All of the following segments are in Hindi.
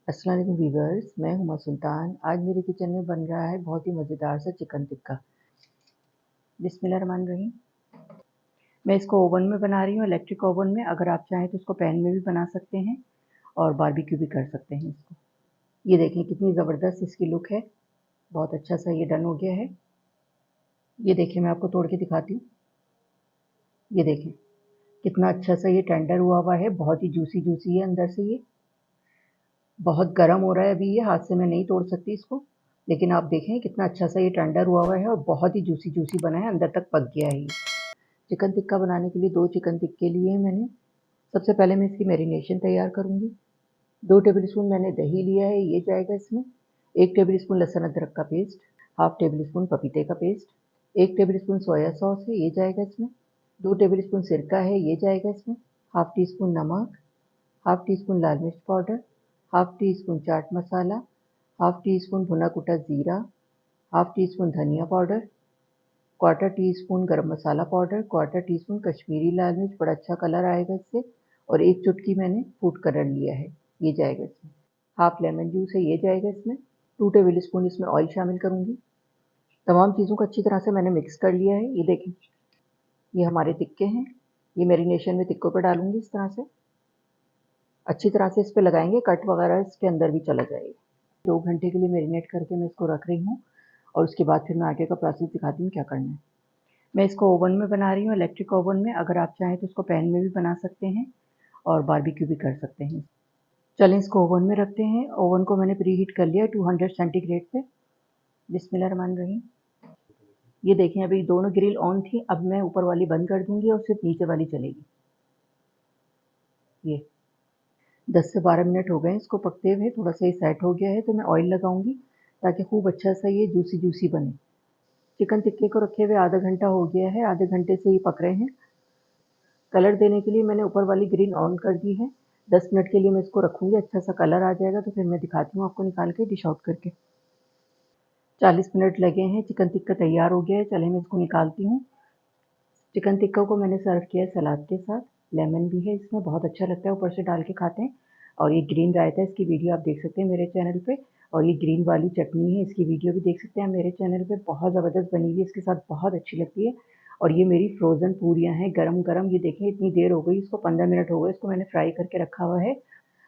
अस्सलाम वालेकुम वीवर्स, मैं हुमा सुल्तान। आज मेरे किचन में बन रहा है बहुत ही मज़ेदार सा चिकन टिक्का। बिस्मिल्लाहिर्रहमानिर्रहीम। मैं इसको ओवन में बना रही हूँ, इलेक्ट्रिक ओवन में। अगर आप चाहें तो इसको पैन में भी बना सकते हैं और बारबेक्यू भी कर सकते हैं इसको। ये देखें कितनी ज़बरदस्त इसकी लुक है। बहुत अच्छा सा ये डन हो गया है। ये देखें, मैं आपको तोड़ के दिखाती हूँ। ये देखें कितना अच्छा सा ये टेंडर हुआ है, बहुत ही जूसी जूसी है अंदर से। ये बहुत गर्म हो रहा है अभी, ये हाथ से मैं नहीं तोड़ सकती इसको, लेकिन आप देखें कितना अच्छा सा ये टेंडर हुआ है और बहुत ही जूसी जूसी बना है, अंदर तक पक गया है ये। चिकन टिक्का बनाने के लिए 2 चिकन टिक्के लिए हैं मैंने। सबसे पहले मैं इसकी मैरिनेशन तैयार करूँगी। 2 टेबलस्पून मैंने दही लिया है, ये जाएगा इसमें। 1 टेबलस्पून लहसुन अदरक का पेस्ट, हाफ टेबलस्पून पपीते का पेस्ट, 1 टेबलस्पून सोया सॉस है, ये जाएगा इसमें। 2 टेबलस्पून सिरका है, ये जाएगा इसमें। हाफ टी स्पून नमक, हाफ टी स्पून लाल मिर्च पाउडर, हाफ टी स्पून चाट मसाला, हाफ टी स्पून भुना कुटा ज़ीरा, हाफ टी स्पून धनिया पाउडर, क्वार्टर टी स्पून गरम मसाला powder, quarter teaspoon Kashmiri लाल मिर्च, बड़ा अच्छा कलर आएगा इससे। और 1 चुटकी मैंने फूड कलर लिया है, ये जाएगा इसमें। हाफ लेमन जूस है, ये जाएगा इसमें। 2 टेबल स्पून इसमें ऑयल शामिल करूँगी। तमाम चीज़ों को अच्छी तरह से मैंने मिक्स कर लिया है। ये देखें, ये हमारे टिक्के हैं। ये मैरिनेशन में टिक्कों पर डालूंगी इस तरह से। अच्छी तरह से इस पे लगाएंगे, कट वगैरह इसके अंदर भी चला जाएगा। 2 घंटे के लिए मैरिनेट करके मैं इसको रख रही हूँ और उसके बाद फिर मैं आगे का प्रोसेस दिखाती हूँ क्या करना है। मैं इसको ओवन में बना रही हूँ, इलेक्ट्रिक ओवन में। अगर आप चाहें तो इसको पैन में भी बना सकते हैं और बारबेक्यू भी कर सकते हैं। चलें इसको ओवन में रखते हैं। ओवन को मैंने प्री हीट कर लिया है 200 सेंटीग्रेड पे। बिस्मिल्लाहिर्रहमानिर्रहीम। ये देखें, अभी दोनों ग्रिल ऑन थी, अब मैं ऊपर वाली बंद कर दूंगी और सिर्फ नीचे वाली चलेगी। ये 10 से 12 मिनट हो गए इसको पकते हुए, थोड़ा सा ये सेट हो गया है, तो मैं ऑयल लगाऊंगी ताकि खूब अच्छा सा ये जूसी जूसी बने। चिकन टिक्के को रखे हुए आधा घंटा हो गया है, आधे घंटे से ये पक रहे हैं। कलर देने के लिए मैंने ऊपर वाली ग्रिल ऑन कर दी है। 10 मिनट के लिए मैं इसको रखूंगी, अच्छा सा कलर आ जाएगा तो फिर मैं दिखाती हूँ आपको निकाल के डिश आउट करके। 40 मिनट लगे हैं, चिकन टिक्का तैयार हो गया है। चले मैं इसको निकालती हूँ। चिकन टिक्का को मैंने सर्व किया है सलाद के साथ। लेमन भी है इसमें, बहुत अच्छा लगता है, ऊपर से डाल के खाते हैं। और ये ग्रीन रायता है, इसकी वीडियो आप देख सकते हैं मेरे चैनल पे। और ये ग्रीन वाली चटनी है, इसकी वीडियो भी देख सकते हैं मेरे चैनल पे। बहुत ज़बरदस्त बनी हुई है, इसके साथ बहुत अच्छी लगती है। और ये मेरी फ्रोज़न पूरियाँ हैं, गरम गरम। ये देखें इतनी देर हो गई इसको, 15 मिनट हो गए इसको मैंने फ्राई करके रखा हुआ है।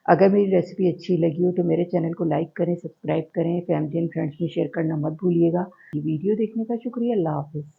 अगर मेरी रेसिपी अच्छी लगी हो तो मेरे चैनल को लाइक करें, सब्सक्राइब करें, फैमिली एंड फ्रेंड्स में शेयर करना मत भूलिएगा। ये वीडियो देखने का शुक्रिया। अल्लाह हाफ़िज़।